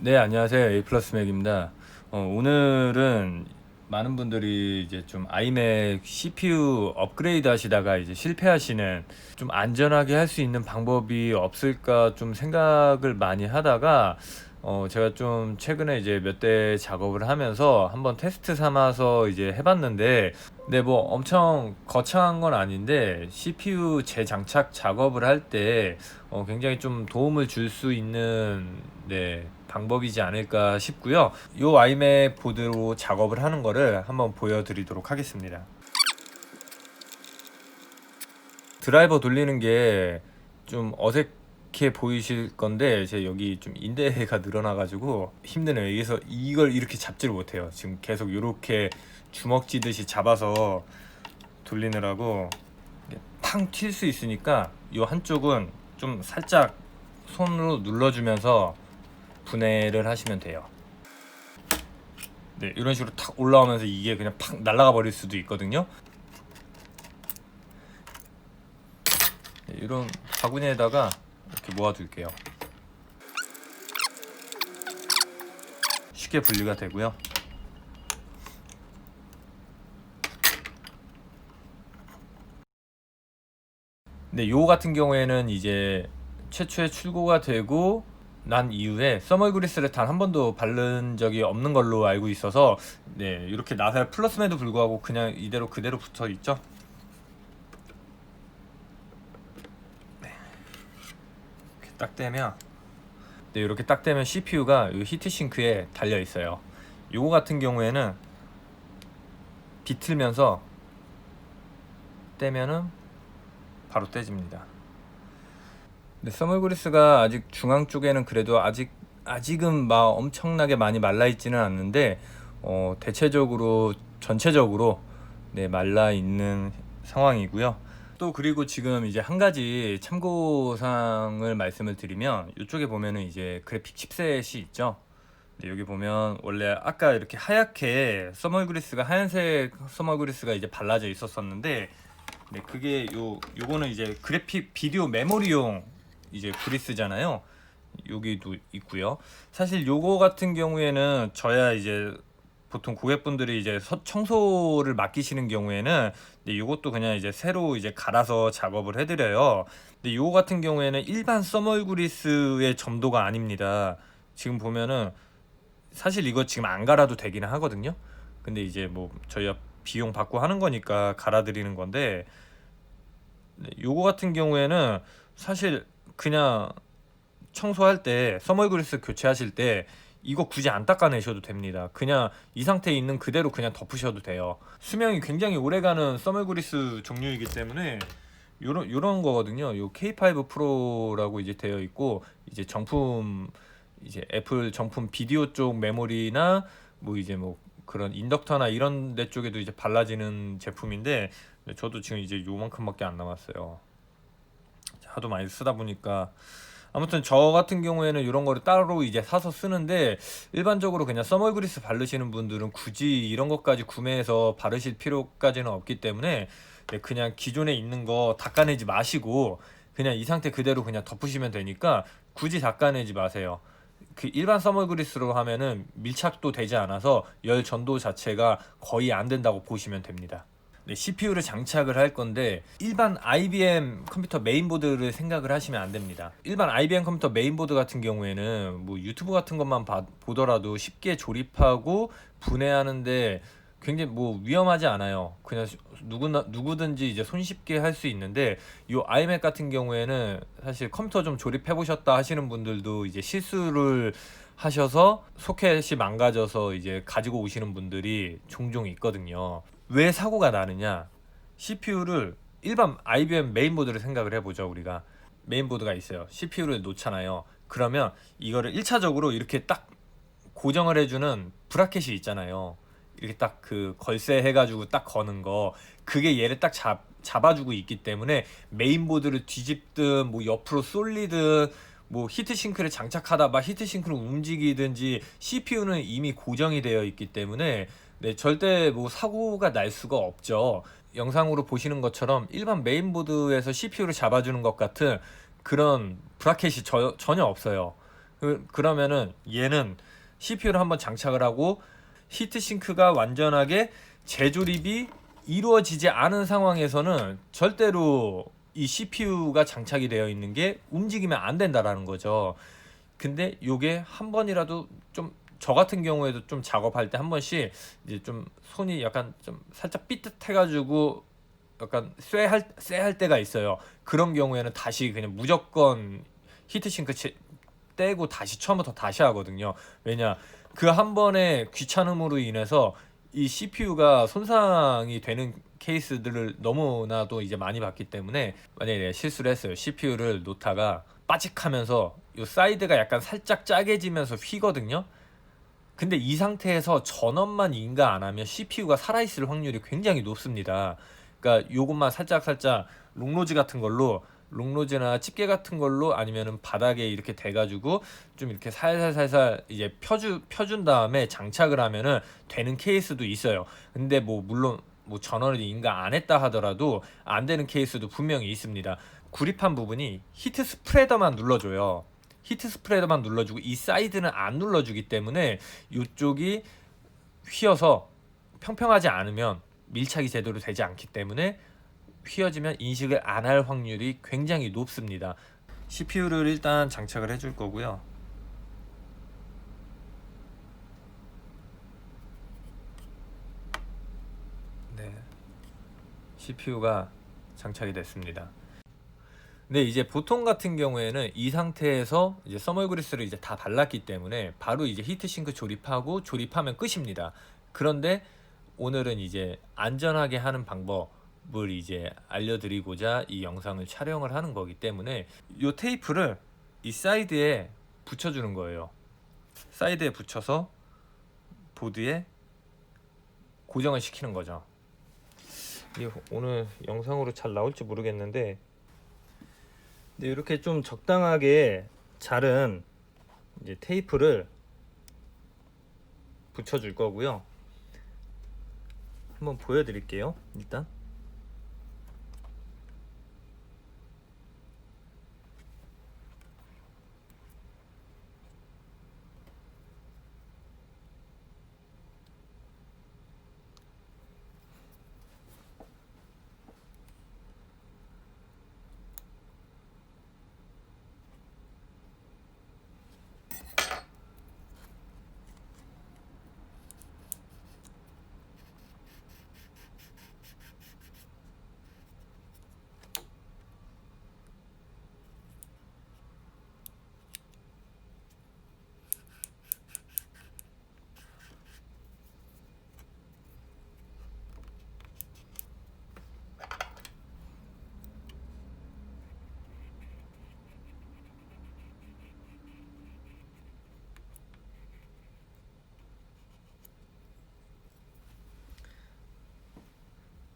네, 안녕하세요. 에이플러스 맥입니다. 오늘은 많은 분들이 이제 좀 아이맥 CPU 업그레이드 하시다가 이제 실패하시는, 좀 안전하게 할 수 있는 방법이 없을까 좀 생각을 많이 하다가 제가 좀 최근에 이제 몇 대 작업을 하면서 한번 테스트 삼아서 이제 해봤는데, 네, 뭐 엄청 거창한 건 아닌데 CPU 재장착 작업을 할 때 굉장히 좀 도움을 줄 수 있는, 네, 방법이지 않을까 싶고요. 요 아이맥 보드로 작업을 하는 거를 한번 보여드리도록 하겠습니다. 드라이버 돌리는 게 좀 어색해 보이실 건데, 제 여기 좀 인대가 늘어나가지고 힘드네요. 여기서 이걸 이렇게 잡지를 못해요. 지금 계속 이렇게 주먹 쥐듯이 잡아서 돌리느라고 팡 튈 수 있으니까 요 한쪽은 좀 살짝 손으로 눌러주면서 분해를 하시면 돼요. 네, 이런 식으로 탁 올라오면서 이게 그냥 팍 날아가 버릴 수도 있거든요. 네, 이런 바구니에다가 이렇게 모아둘게요. 쉽게 분리가 되고요. 근데 요 같은 경우에는 이제 최초에 출고가 되고 난 이후에 써멀 그리스를 단 한 번도 바른 적이 없는 걸로 알고 있어서, 네, 이렇게 나사를 플러스에도 불구하고 그냥 이대로 그대로 붙어 있죠. 이렇게 딱 떼면, 네, 이렇게 딱 떼면 CPU가 이 히트싱크에 달려 있어요. 요거 같은 경우에는 비틀면서 떼면은 바로 떼집니다. 근데 써멀그리스가 아직 중앙 쪽에는 그래도 아직은 막 엄청나게 많이 말라 있지는 않는데, 대체적으로 전체적으로, 네, 말라 있는 상황이고요. 또 그리고 지금 이제 한 가지 참고사항을 말씀을 드리면, 이쪽에 보면은 이제 그래픽 칩셋이 있죠. 네, 여기 보면 원래 아까 이렇게 하얗게 써멀그리스가, 하얀색 써멀그리스가 이제 발라져 있었었는데, 네, 그게 요거는 이제 그래픽 비디오 메모리용 이제 그리스잖아요. 여기도 있고요. 사실 요거 같은 경우에는 저야 이제 보통 고객분들이 이제 청소를 맡기시는 경우에는, 네, 요것도 그냥 이제 새로 이제 갈아서 작업을 해드려요. 근데 요거 같은 경우에는 일반 써멀 그리스의 점도가 아닙니다. 지금 보면은 사실 이거 지금 안 갈아도 되기는 하거든요. 근데 이제 뭐 저희가 비용 받고 하는 거니까 갈아드리는 건데, 네, 요거 같은 경우에는 사실 그냥 청소할 때, 써멀그리스 교체하실 때 이거 굳이 안 닦아내셔도 됩니다. 그냥 이 상태에 있는 그대로 그냥 덮으셔도 돼요. 수명이 굉장히 오래가는 써멀그리스 종류이기 때문에 요런 거거든요. 요 K5 프로라고 이제 되어 있고, 이제 정품, 이제 애플 정품 비디오 쪽 메모리나 뭐 이제 뭐 그런 인덕터나 이런 데 쪽에도 이제 발라지는 제품인데, 저도 지금 이제 요만큼밖에 안 남았어요. 하도 많이 쓰다 보니까. 아무튼 저 같은 경우에는 이런 거를 따로 이제 사서 쓰는데, 일반적으로 그냥 써멀 그리스 바르시는 분들은 굳이 이런 것까지 구매해서 바르실 필요까지는 없기 때문에, 네, 그냥 기존에 있는 거 닦아내지 마시고 그냥 이 상태 그대로 그냥 덮으시면 되니까 굳이 닦아내지 마세요. 그 일반 써멀 그리스로 하면은 밀착도 되지 않아서 열 전도 자체가 거의 안 된다고 보시면 됩니다. 네, CPU를 장착을 할 건데 일반 IBM 컴퓨터 메인보드를 생각을 하시면 안 됩니다. 일반 IBM 컴퓨터 메인보드 같은 경우에는 뭐 유튜브 같은 것만 보더라도 쉽게 조립하고 분해하는데 굉장히 뭐 위험하지 않아요. 그냥 누구든지 이제 손쉽게 할 수 있는데, 이 iMac 같은 경우에는 사실 컴퓨터 좀 조립해 보셨다 하시는 분들도 이제 실수를 하셔서 소켓이 망가져서 이제 가지고 오시는 분들이 종종 있거든요. 왜 사고가 나느냐? CPU를, 일반 IBM 메인보드를 생각을 해보죠. 우리가 메인보드가 있어요. CPU를 놓잖아요. 그러면 이거를 1차적으로 이렇게 딱 고정을 해주는 브라켓이 있잖아요. 이렇게 딱 그 걸쇠 해가지고 딱 거는 거, 그게 얘를 딱 잡아주고 있기 때문에 메인보드를 뒤집든 뭐 옆으로 쏠리든 뭐 히트싱크를 장착하다 막 히트싱크를 움직이든지 CPU는 이미 고정이 되어 있기 때문에, 네, 절대 뭐 사고가 날 수가 없죠. 영상으로 보시는 것처럼 일반 메인보드에서 CPU를 잡아주는 것 같은 그런 브라켓이 전혀 없어요. 그러면은 얘는 CPU를 한번 장착을 하고 히트싱크가 완전하게 재조립이 이루어지지 않은 상황에서는 절대로 이 CPU가 장착이 되어 있는 게 움직이면 안 된다라는 거죠. 근데 요게 한 번이라도 좀, 저 같은 경우에도 좀 작업할 때 한 번씩 이제 좀 손이 약간 좀 살짝 삐끗해가지고 약간 쇠할 때가 있어요. 그런 경우에는 다시 그냥 무조건 히트싱크 떼고 다시 처음부터 다시 하거든요. 왜냐, 그 한 번의 귀찮음으로 인해서 이 CPU가 손상이 되는 케이스들을 너무나도 이제 많이 봤기 때문에, 만약에 내가 실수를 했어요. CPU를 놓다가 빠직하면서 이 사이드가 약간 살짝 짜개지면서 휘거든요. 근데 이 상태에서 전원만 인가 안 하면 CPU가 살아있을 확률이 굉장히 높습니다. 그러니까 요것만 살짝 롱로즈 같은 걸로, 롱로즈나 집게 같은 걸로, 아니면은 바닥에 이렇게 대가지고 좀 이렇게 살살살살 이제 펴준 다음에 장착을 하면은 되는 케이스도 있어요. 근데 뭐 물론 뭐 전원을 인가 안 했다 하더라도 안 되는 케이스도 분명히 있습니다. 구립한 부분이 히트 스프레더만 눌러줘요. 히트 스프레더만 눌러주고 이 사이드는 안 눌러주기 때문에 이쪽이 휘어서 평평하지 않으면 밀착이 제대로 되지 않기 때문에 휘어지면 인식을 안 할 확률이 굉장히 높습니다. CPU를 일단 장착을 해줄 거고요. 네, CPU가 장착이 됐습니다. 근데 이제 보통 같은 경우에는 이 상태에서 이제 써멀 그리스를 이제 다 발랐기 때문에 바로 이제 히트싱크 조립하고 조립하면 끝입니다. 그런데 오늘은 이제 안전하게 하는 방법을 이제 알려드리고자 이 영상을 촬영을 하는 거기 때문에 이 테이프를 이 사이드에 붙여주는 거예요. 사이드에 붙여서 보드에 고정을 시키는 거죠. 이게 오늘 영상으로 잘 나올지 모르겠는데, 네, 이렇게 좀 적당하게 자른 이제 테이프를 붙여줄 거고요. 한번 보여드릴게요. 일단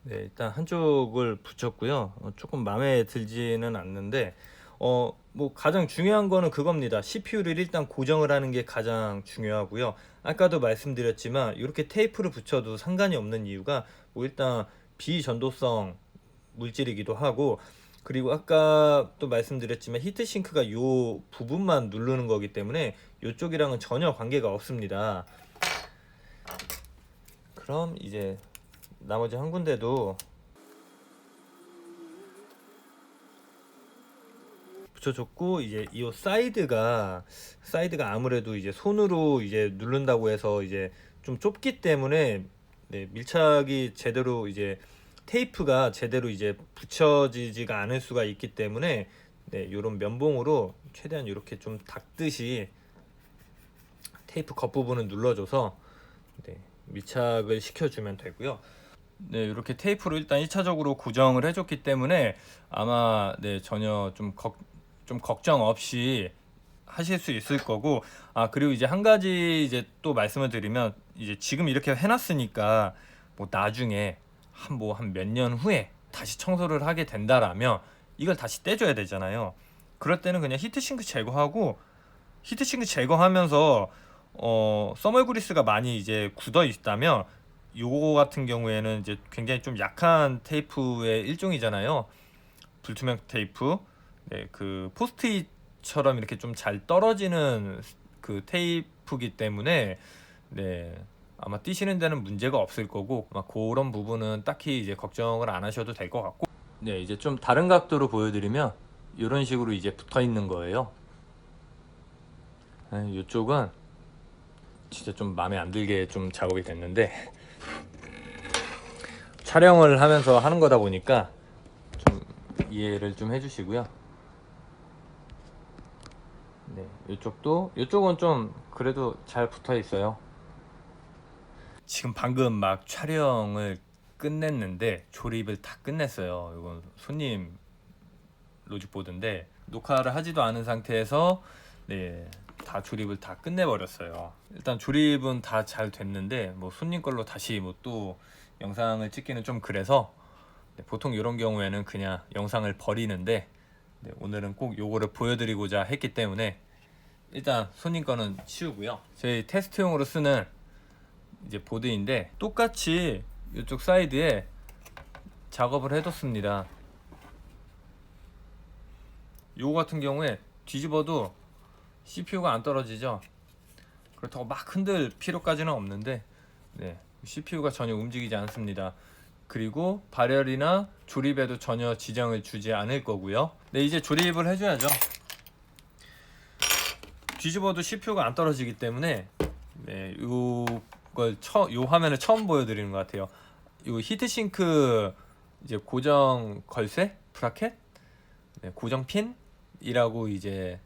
네, 일단 한쪽을 붙였고요. 조금 마음에 들지는 않는데, 뭐 가장 중요한 거는 그겁니다. CPU를 일단 고정을 하는 게 가장 중요하고요. 아까도 말씀드렸지만 이렇게 테이프를 붙여도 상관이 없는 이유가 뭐 일단 비전도성 물질이기도 하고, 그리고 아까 또 말씀드렸지만 히트싱크가 요 부분만 누르는 거기 때문에 이쪽이랑은 전혀 관계가 없습니다. 그럼 이제 나머지 한 군데도 붙여줬고, 이제 이 사이드가 아무래도 이제 손으로 이제 누른다고 해서 이제 좀 좁기 때문에, 네, 밀착이 제대로 이제 테이프가 제대로 이제 붙여지지가 않을 수가 있기 때문에, 네, 요런 면봉으로 최대한 이렇게 좀 닦듯이 테이프 겉부분을 눌러줘서, 네, 밀착을 시켜주면 되고요. 네, 이렇게 테이프로 일단 1차적으로 고정을 해줬기 때문에 아마 네, 전혀 좀 걱정 없이 하실 수 있을 거고, 그리고 이제 한 가지 이제 또 말씀을 드리면, 이제 지금 이렇게 해놨으니까 뭐 나중에 한 몇 년 후에 다시 청소를 하게 된다라면 이걸 다시 떼줘야 되잖아요. 그럴 때는 그냥 히트싱크 제거하면서 써멀 그리스가 많이 이제 굳어 있다면, 요거 같은 경우에는 이제 굉장히 좀 약한 테이프의 일종이잖아요. 불투명 테이프. 네, 그 포스트잇 요것처럼 이렇게 좀 잘 떨어지는 그 테이프기 때문에 네, 아마 뛰시는 데는 문제가 없을 거고 아마 그런 부분은 딱히 이제 걱정을 안 하셔도 될 것 같고, 네, 이제 좀 다른 각도로 보여드리면 이런 식으로 이제 붙어 있는 거예요. 이쪽은 진짜 좀 마음에 안 들게 좀 작업이 됐는데, 촬영을 하면서 하는 거다 보니까 좀 이해를 좀 해주시고요. 네, 이쪽은 좀 그래도 잘 붙어 있어요. 지금 방금 막 촬영을 끝냈는데 조립을 다 끝냈어요. 이건 손님 로직보드인데 녹화를 하지도 않은 상태에서 네, 다 조립을 다 끝내버렸어요. 일단 조립은 다 잘 됐는데 뭐 손님 걸로 다시 뭐 또 영상을 찍기는 좀 그래서 네, 보통 이런 경우에는 그냥 영상을 버리는데 네, 오늘은 꼭 요거를 보여드리고자 했기 때문에 일단 손님 거는 치우고요. 저희 테스트용으로 쓰는 이제 보드인데 똑같이 이쪽 사이드에 작업을 해뒀습니다. 요거 같은 경우에 뒤집어도 CPU가 안 떨어지죠. 그렇다고 막 흔들 필요까지는 없는데 네, CPU가 전혀 움직이지 않습니다. 그리고 발열이나 조립에도 전혀 지장을 주지 않을 거고요. 네, 이제 조립을 해줘야죠. 뒤집어도 CPU가 안 떨어지기 때문에 네, 요 화면을 처음 보여드리는 것 같아요. 요 히트싱크 이제 고정 걸쇠 브라켓, 네, 고정 핀이라고 이제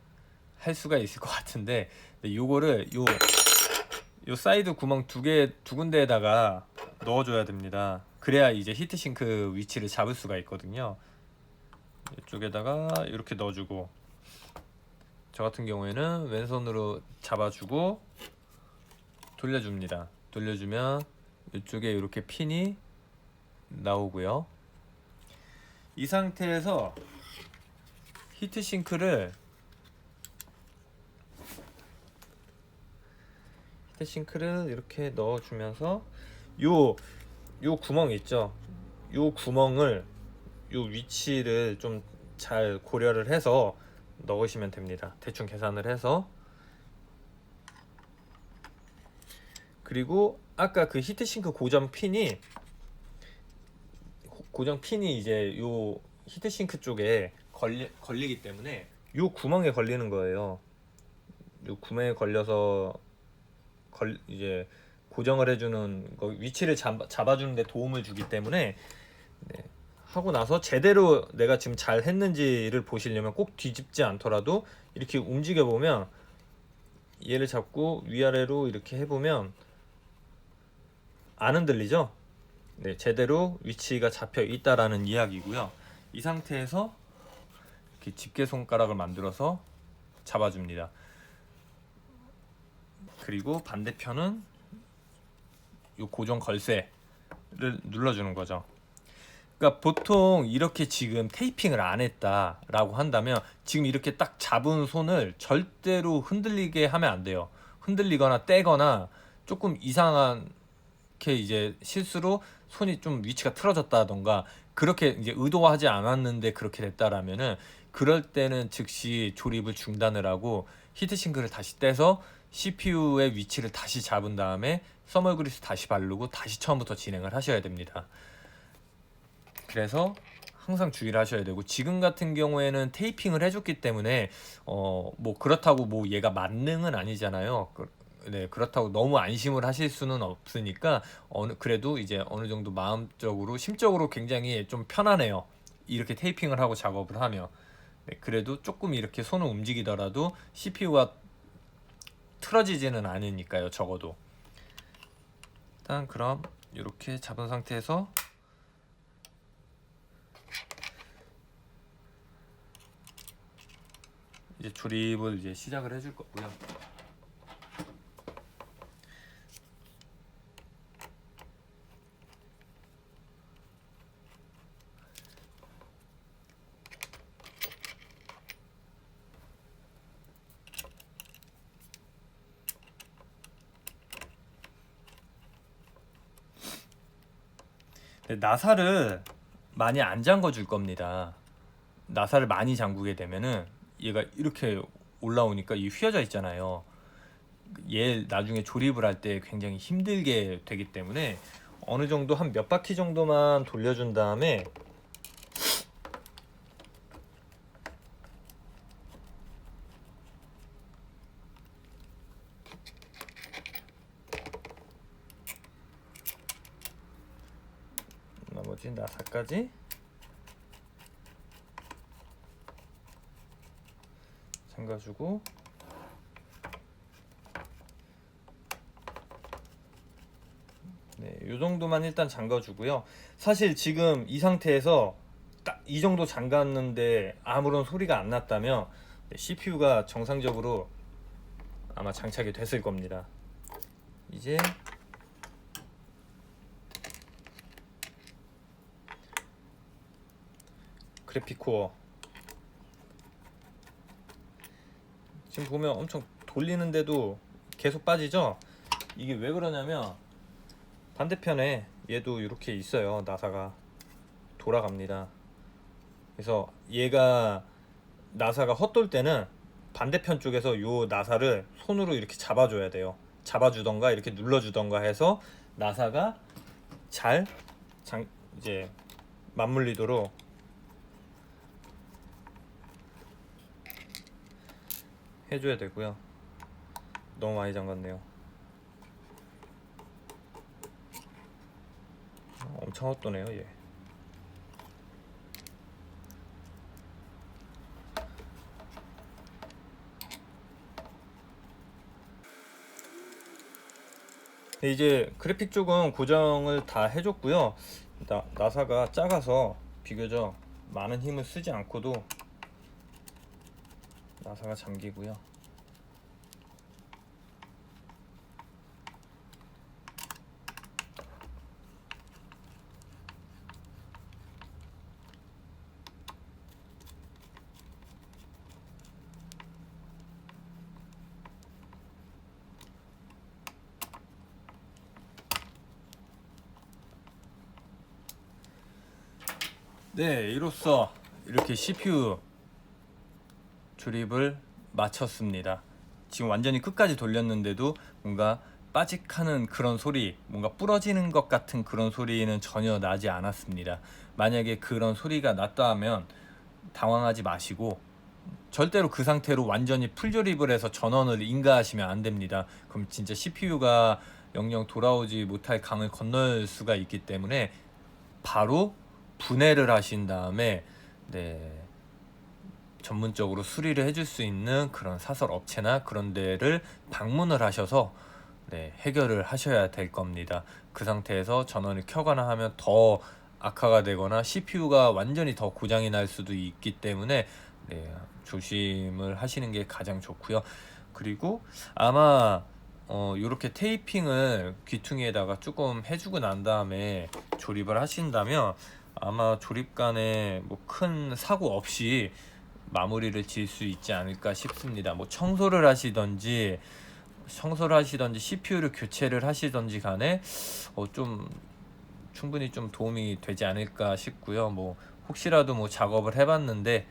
할 수가 있을 것 같은데 네, 요거를 요 사이드 구멍 두 군데에다가 넣어줘야 됩니다. 그래야 이제 히트싱크 위치를 잡을 수가 있거든요. 이쪽에다가 이렇게 넣어주고, 저 같은 경우에는 왼손으로 잡아주고 돌려줍니다. 돌려주면 이쪽에 이렇게 핀이 나오고요. 이 상태에서 히트싱크를 이렇게 넣어주면서 요 구멍 있죠? 요 구멍을 요 위치를 좀 잘 고려를 해서 넣으시면 됩니다. 대충 계산을 해서. 그리고 아까 그 히트싱크 고정 핀이 이제 요 히트싱크 쪽에 걸리기 때문에 요 구멍에 걸리는 거예요. 요 구멍에 걸려서 이제 고정을 해주는 거, 위치를 잡아주는 데 도움을 주기 때문에 네, 하고 나서 제대로 내가 지금 잘 했는지를 보시려면 꼭 뒤집지 않더라도 이렇게 움직여 보면, 얘를 잡고 위아래로 이렇게 해보면 안 흔들리죠? 네, 제대로 위치가 잡혀 있다라는 이야기고요. 이 상태에서 이렇게 집게 손가락을 만들어서 잡아줍니다. 그리고 반대편은 이 고정 걸쇠를 눌러주는 거죠. 그러니까 보통 이렇게 지금 테이핑을 안 했다라고 한다면 지금 이렇게 딱 잡은 손을 절대로 흔들리게 하면 안 돼요. 흔들리거나 떼거나 조금 이상하게 이제 실수로 손이 좀 위치가 틀어졌다던가 그렇게 이제 의도하지 않았는데 그렇게 됐다라면은, 그럴 때는 즉시 조립을 중단을 하고 히트싱크를 다시 떼서 CPU의 위치를 다시 잡은 다음에 써멀 그리스 다시 바르고 다시 처음부터 진행을 하셔야 됩니다. 그래서 항상 주의를 하셔야 되고, 지금 같은 경우에는 테이핑을 해줬기 때문에 뭐 그렇다고 뭐 얘가 만능은 아니잖아요. 네, 그렇다고 너무 안심을 하실 수는 없으니까 그래도 이제 어느 정도 마음적으로 심적으로 굉장히 좀 편하네요. 이렇게 테이핑을 하고 작업을 하면. 네, 그래도 조금 이렇게 손을 움직이더라도 CPU가 틀어지지는 않으니까요, 적어도. 일단 그럼 이렇게 잡은 상태에서 이제 조립을 이제 시작을 해줄 거고요. 나사를 많이 안 잠궈 줄 겁니다. 나사를 많이 잠그게 되면은 얘가 이렇게 올라오니까 이 휘어져 있잖아요. 얘 나중에 조립을 할 때 굉장히 힘들게 되기 때문에 어느 정도 한 몇 바퀴 정도만 돌려준 다음에 나머지 나사까지 잠가주고, 네, 요 정도만 일단 잠가주고요. 사실 지금 이 상태에서 딱 이 정도 잠갔는데 아무런 소리가 안 났다면 CPU가 정상적으로 아마 장착이 됐을 겁니다. 이제 그래픽 코어 지금 보면 엄청 돌리는데도 계속 빠지죠? 이게 왜 그러냐면 반대편에 얘도 이렇게 있어요. 나사가 돌아갑니다. 그래서 얘가 나사가 헛돌 때는 반대편 쪽에서 요 나사를 손으로 이렇게 잡아줘야 돼요. 잡아주던가 이렇게 눌러주던가 해서 나사가 잘 이제 맞물리도록 해줘야 되고요. 너무 많이 잠갔네요. 엄청 헛도네요 얘. 이제 그래픽 쪽은 고정을 다 해줬고요. 나사가 작아서 비교적 많은 힘을 쓰지 않고도 나사가 잠기고요. 네, 이로써 이렇게 CPU 조립을 마쳤습니다. 지금 완전히 끝까지 돌렸는데도 뭔가 빠직하는 그런 소리, 뭔가 부러지는 것 같은 그런 소리는 전혀 나지 않았습니다. 만약에 그런 소리가 났다 하면 당황하지 마시고 절대로 그 상태로 완전히 풀조립을 해서 전원을 인가하시면 안 됩니다. 그럼 진짜 CPU가 영영 돌아오지 못할 강을 건널 수가 있기 때문에 바로 분해를 하신 다음에, 네, 전문적으로 수리를 해줄 수 있는 그런 사설 업체나 그런 데를 방문을 하셔서, 네, 해결을 하셔야 될 겁니다. 그 상태에서 전원을 켜거나 하면 더 악화가 되거나 CPU가 완전히 더 고장이 날 수도 있기 때문에, 네, 조심을 하시는 게 가장 좋고요. 그리고 아마 이렇게 테이핑을 귀퉁이에다가 조금 해주고 난 다음에 조립을 하신다면 아마 조립간에 뭐 큰 사고 없이 마무리를 지을 수 있지 않을까 싶습니다. 뭐 청소를 하시던지 CPU를 교체를 하시던지 간에 좀 충분히 좀 도움이 되지 않을까 싶고요. 뭐 혹시라도 뭐 작업을 해봤는데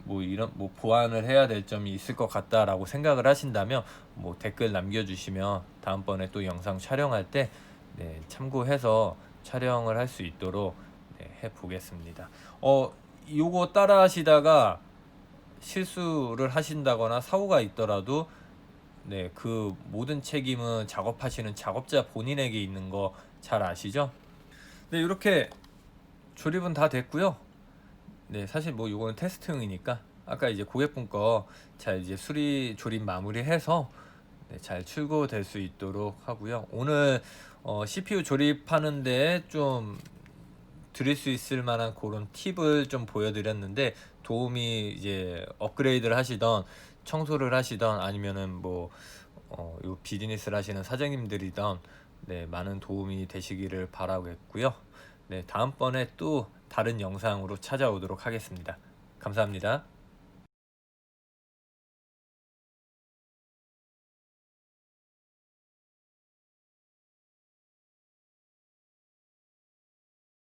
뭐 이런 뭐 보완을 해야 될 점이 있을 것 같다라고 생각을 하신다면 뭐 댓글 남겨주시면 다음번에 또 영상 촬영할 때, 네, 참고해서 촬영을 할 수 있도록, 네, 해보겠습니다. 요거 따라 하시다가 실수를 하신다거나 사고가 있더라도, 네, 그 모든 책임은 작업하시는 작업자 본인에게 있는 거 잘 아시죠? 네, 이렇게 조립은 다 됐고요. 네, 사실 뭐 요거는 테스트용이니까 아까 이제 고객분 거 잘 이제 수리 조립 마무리해서, 네, 잘 출고될 수 있도록 하고요. 오늘 CPU 조립하는데 좀 드릴 수 있을 만한 그런 팁을 좀 보여드렸는데 도움이 이제 업그레이드를 하시던 청소를 하시던 아니면은 뭐 요 비즈니스를 하시는 사장님들이던, 네, 많은 도움이 되시기를 바라겠고요. 네, 다음번에 또 다른 영상으로 찾아오도록 하겠습니다. 감사합니다.